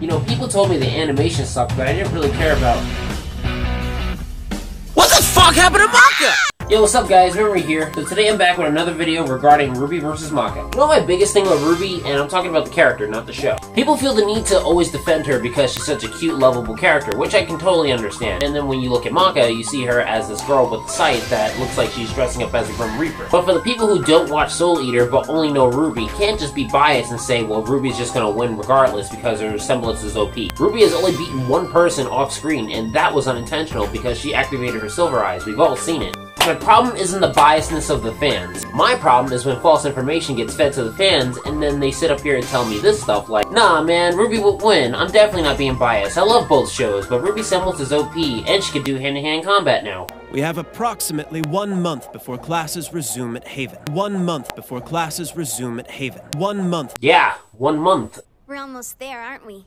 You know, people told me the animation sucked, but I didn't really care about... What the fuck happened to Maka? Yo, what's up guys, RWBY here. So today I'm back with another video regarding RWBY versus Maka. You know my biggest thing with RWBY, and I'm talking about the character, not the show. People feel the need to always defend her because she's such a cute, lovable character, which I can totally understand. And then when you look at Maka, you see her as this girl with a scythe that looks like she's dressing up as a Grim Reaper. But for the people who don't watch Soul Eater but only know RWBY, can't just be biased and say, well, RWBY's just gonna win regardless because her semblance is OP. RWBY has only beaten one person off screen, and that was unintentional because she activated her silver eyes. We've all seen it. My problem isn't the biasness of the fans. My problem is when false information gets fed to the fans and then they sit up here and tell me this stuff like, nah man, RWBY would win. I'm definitely not being biased. I love both shows, but RWBY's semblance is OP and she can do hand-to-hand combat now. We have approximately 1 month before classes resume at Haven. 1 month before classes resume at Haven. 1 month. Yeah, 1 month. We're almost there, aren't we?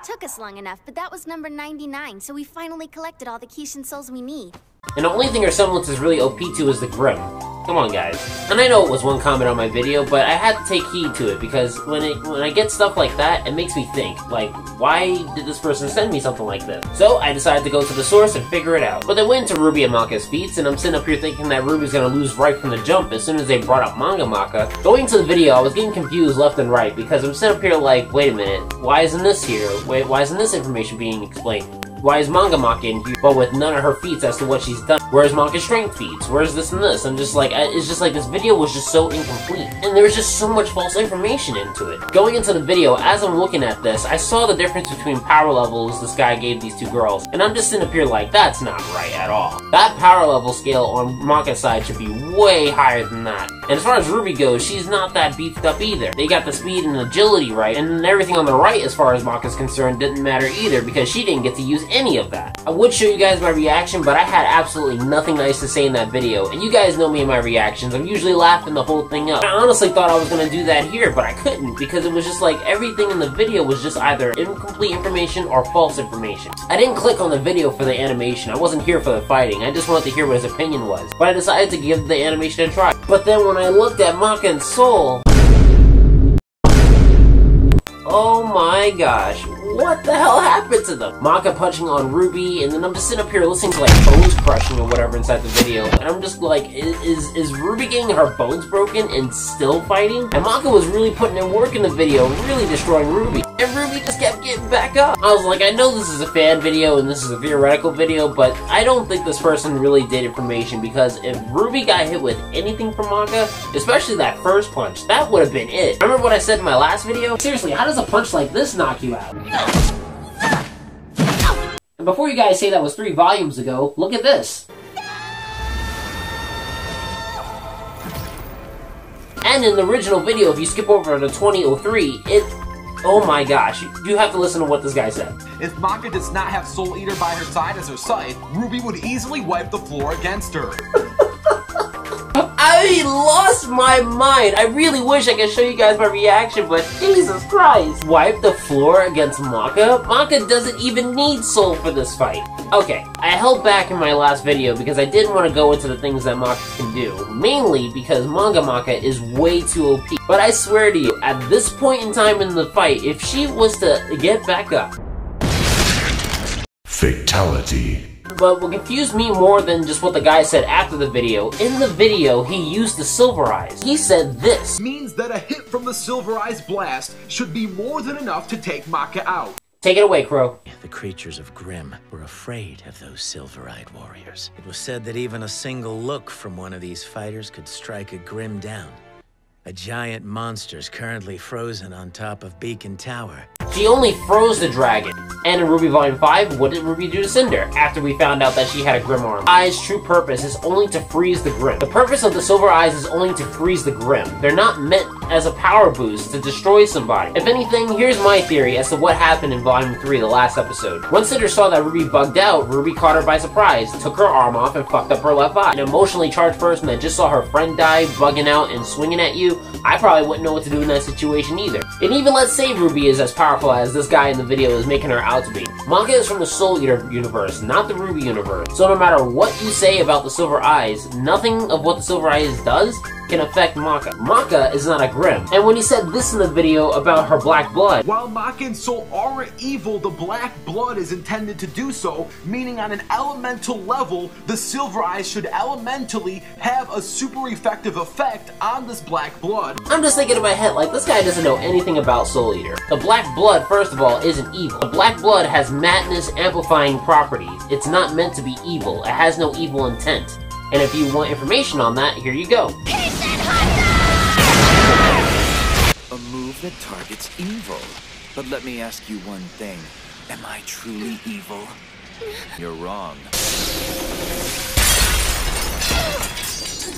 Took us long enough, but that was number 99, so we finally collected all the Kishin souls we need. And the only thing her semblance is really OP to is the Grim. Come on, guys. And I know it was one comment on my video, but I had to take heed to it because when I get stuff like that, it makes me think, like, why did this person send me something like this? So I decided to go to the source and figure it out. But they went to RWBY and Maka's feats, and I'm sitting up here thinking that RWBY's gonna lose right from the jump as soon as they brought up Manga Maka. Going to the video, I was getting confused left and right because I'm sitting up here like, wait a minute, why isn't this here? Wait, why isn't this information being explained? Why is Manga Maka in here, but with none of her feats as to what she's done? Where's Maka's strength feats? Where's this and this? I'm just like, it's just like this video was just so incomplete. And there was just so much false information into it. Going into the video, as I'm looking at this, I saw the difference between power levels this guy gave these two girls. And I'm just sitting up here like, that's not right at all. That power level scale on Maka's side should be way higher than that. And as far as RWBY goes, she's not that beefed up either. They got the speed and agility right, and everything on the right as far as Maka's concerned didn't matter either because she didn't get to use any of that. I would show you guys my reaction, but I had absolutely nothing nice to say in that video, and you guys know me and my reactions. I'm usually laughing the whole thing up. I honestly thought I was gonna do that here, but I couldn't because it was just like everything in the video was just either incomplete information or false information. I didn't click on the video for the animation. I wasn't here for the fighting. I just wanted to hear what his opinion was. But I decided to give the animation a try. But then when I looked at Maka and Soul, oh my gosh, what the hell happened to them? Maka punching on RWBY, and then I'm just sitting up here listening to like bones crushing or whatever inside the video, and I'm just like, is RWBY getting her bones broken and still fighting? And Maka was really putting in work in the video, really destroying RWBY. And RWBY just kept getting back up. I was like, I know this is a fan video and this is a theoretical video, but I don't think this person really did information because if RWBY got hit with anything from Maka, especially that first punch, that would have been it. Remember what I said in my last video? Seriously, how does a punch like this knock you out? And before you guys say that was 3 volumes ago, look at this. And in the original video, if you skip over to 2003, oh my gosh, you have to listen to what this guy said. If Maka does not have Soul Eater by her side as her scythe, RWBY would easily wipe the floor against her. I lost my mind. I really wish I could show you guys my reaction, but Jesus Christ. Wipe the floor against Maka? Maka doesn't even need Soul for this fight. Okay, I held back in my last video because I didn't want to go into the things that Maka can do. Mainly because Manga Maka is way too OP. But I swear to you, at this point in time in the fight, if she was to get back up... Fatality. But what confused me more than just what the guy said after the video, in the video, he used the Silver Eyes. He said this. Means that a hit from the Silver Eyes blast should be more than enough to take Maka out. Take it away, Crow. The creatures of Grimm were afraid of those silver-eyed warriors. It was said that even a single look from one of these fighters could strike a Grimm down. A giant monster's currently frozen on top of Beacon Tower. She only froze the dragon. And in RWBY Volume 5, what did RWBY do to Cinder after we found out that she had a Grim arm? Eyes' true purpose is only to freeze the Grim. The purpose of the Silver Eyes is only to freeze the Grim. They're not meant as a power boost to destroy somebody. If anything, here's my theory as to what happened in Volume 3, the last episode. Once Cinder saw that RWBY bugged out, RWBY caught her by surprise, took her arm off, and fucked up her left eye. An emotionally charged person that just saw her friend die, bugging out, and swinging at you, I probably wouldn't know what to do in that situation either. And even let's say RWBY is as powerful as this guy in the video is making her out to be. Maka is from the Soul Eater universe, not the RWBY universe. So no matter what you say about the Silver Eyes, nothing of what the Silver Eyes does can affect Maka. Maka is not a Grimm. And when he said this in the video about her black blood, while Maka and Soul are evil, the black blood is intended to do so, meaning on an elemental level, the Silver Eyes should elementally have a super effective effect on this black blood. I'm just thinking in my head, like, this guy doesn't know anything about Soul Eater. The black blood, first of all, isn't evil. The black blood has madness amplifying properties. It's not meant to be evil. It has no evil intent. And if you want information on that, here you go. A move that targets evil. But let me ask you one thing. Am I truly evil? You're wrong.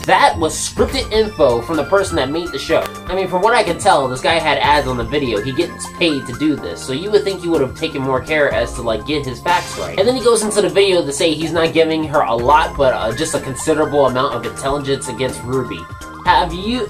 That was scripted info from the person that made the show. I mean, from what I can tell, this guy had ads on the video. He gets paid to do this, so you would think he would have taken more care as to, like, get his facts right. And then he goes into the video to say he's not giving her a lot, but just a considerable amount of intelligence against RWBY. Have you...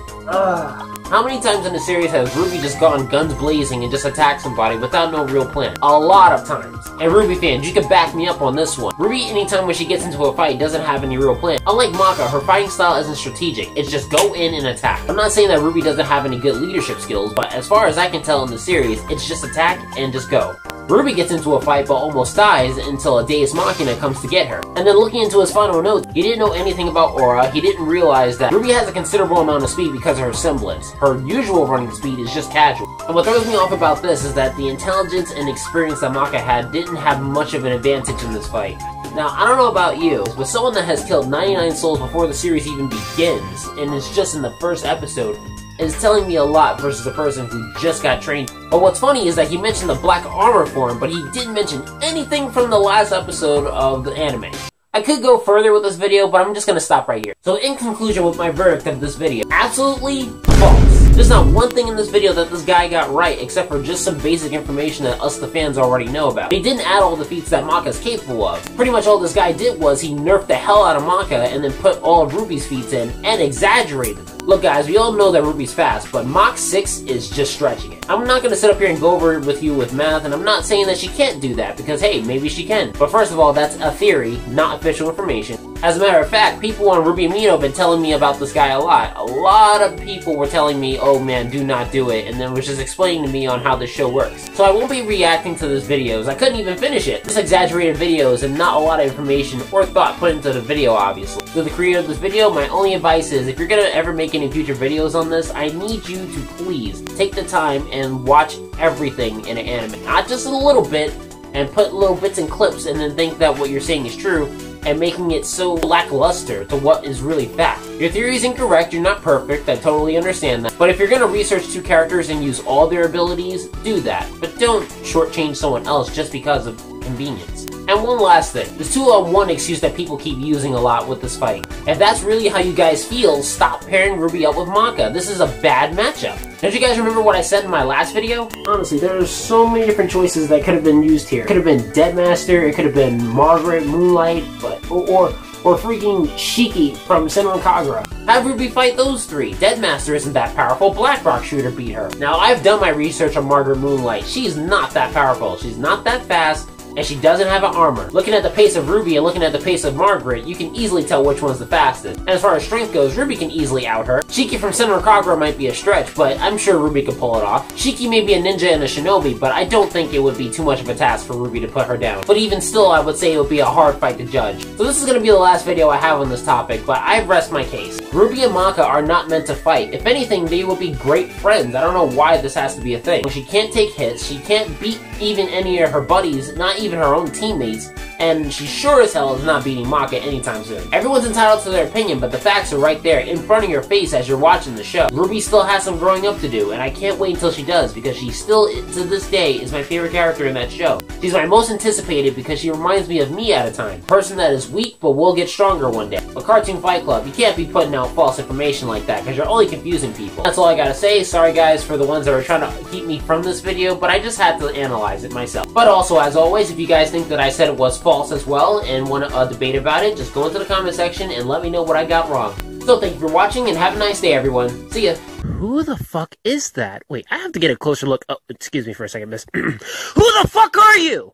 How many times in the series has RWBY just gone guns blazing and just attacked somebody without no real plan? A lot of times. And RWBY fans, you can back me up on this one. RWBY, anytime when she gets into a fight, doesn't have any real plan. Unlike Maka, her fighting style isn't strategic. It's just go in and attack. I'm not saying that RWBY doesn't have any good leadership skills, but as far as I can tell in the series, it's just attack and just go. RWBY gets into a fight but almost dies until a Deus Machina comes to get her. And then looking into his final notes, he didn't know anything about Aura. He didn't realize that RWBY has a considerable amount of speed because of her semblance. Her usual running speed is just casual. And what throws me off about this is that the intelligence and experience that Maka had didn't have much of an advantage in this fight. Now, I don't know about you, but someone that has killed 99 souls before the series even begins, and is just in the first episode, is telling me a lot versus a person who just got trained. But what's funny is that he mentioned the black armor form, but he didn't mention anything from the last episode of the anime. I could go further with this video, but I'm just gonna stop right here. So in conclusion with my verdict of this video, absolutely false. There's not one thing in this video that this guy got right, except for just some basic information that us the fans already know about. He didn't add all the feats that Maka's capable of. Pretty much all this guy did was he nerfed the hell out of Maka and then put all of RWBY's feats in and exaggerated them. Look guys, we all know that RWBY's fast, but Mach 6 is just stretching it. I'm not gonna sit up here and go over it with you with math, and I'm not saying that she can't do that, because hey, maybe she can. But first of all, that's a theory, not official information. As a matter of fact, people on RWBY Amino have been telling me about this guy a lot. A lot of people were telling me, oh man, do not do it, and then was just explaining to me on how this show works. So I won't be reacting to those videos. I couldn't even finish it. Just exaggerated videos and not a lot of information or thought put into the video, obviously. To the creator of this video, my only advice is, if you're gonna ever make any future videos on this, I need you to please take the time and watch everything in an anime. Not just a little bit, and put little bits and clips and then think that what you're saying is true, and making it so lackluster to what is really fact. Your theory is incorrect, you're not perfect, I totally understand that. But if you're gonna research two characters and use all their abilities, do that. But don't shortchange someone else just because of convenience. And one last thing, this 2-on-1 excuse that people keep using a lot with this fight. If that's really how you guys feel, stop pairing RWBY up with Maka. This is a bad matchup. Don't you guys remember what I said in my last video? Honestly, there's so many different choices that could have been used here. It could have been Deadmaster, it could have been Margaret, Moonlight, or freaking Shiki from Senran Kagura. Have RWBY fight those three. Deadmaster isn't that powerful, Blackrock Shooter beat her. Now, I've done my research on Margaret Moonlight. She's not that powerful, she's not that fast, and she doesn't have an armor. Looking at the pace of RWBY and looking at the pace of Margaret, you can easily tell which one's the fastest. And as far as strength goes, RWBY can easily out her. Shiki from Senran Kagura might be a stretch, but I'm sure RWBY could pull it off. Shiki may be a ninja and a shinobi, but I don't think it would be too much of a task for RWBY to put her down. But even still, I would say it would be a hard fight to judge. So this is going to be the last video I have on this topic, but I rest my case. RWBY and Maka are not meant to fight. If anything, they would be great friends. I don't know why this has to be a thing. She can't take hits, she can't beat even any of her buddies, not even her own teammates, and she sure as hell is not beating Maka anytime soon. Everyone's entitled to their opinion, but the facts are right there in front of your face as you're watching the show. RWBY still has some growing up to do, and I can't wait until she does, because she still, to this day, is my favorite character in that show. She's my most anticipated because she reminds me of me at a time. A person that is weak, but will get stronger one day. A Cartoon Fight Club, you can't be putting out false information like that, because you're only confusing people. That's all I gotta say. Sorry guys for the ones that were trying to keep me from this video, but I just had to analyze it myself. But also, as always, if you guys think that I said it was false as well, and want to debate about it, just go into the comment section and let me know what I got wrong. So thank you for watching, and have a nice day, everyone. See ya. Who the fuck is that? Wait, I have to get a closer look. Oh, excuse me for a second, miss. Who the fuck are you?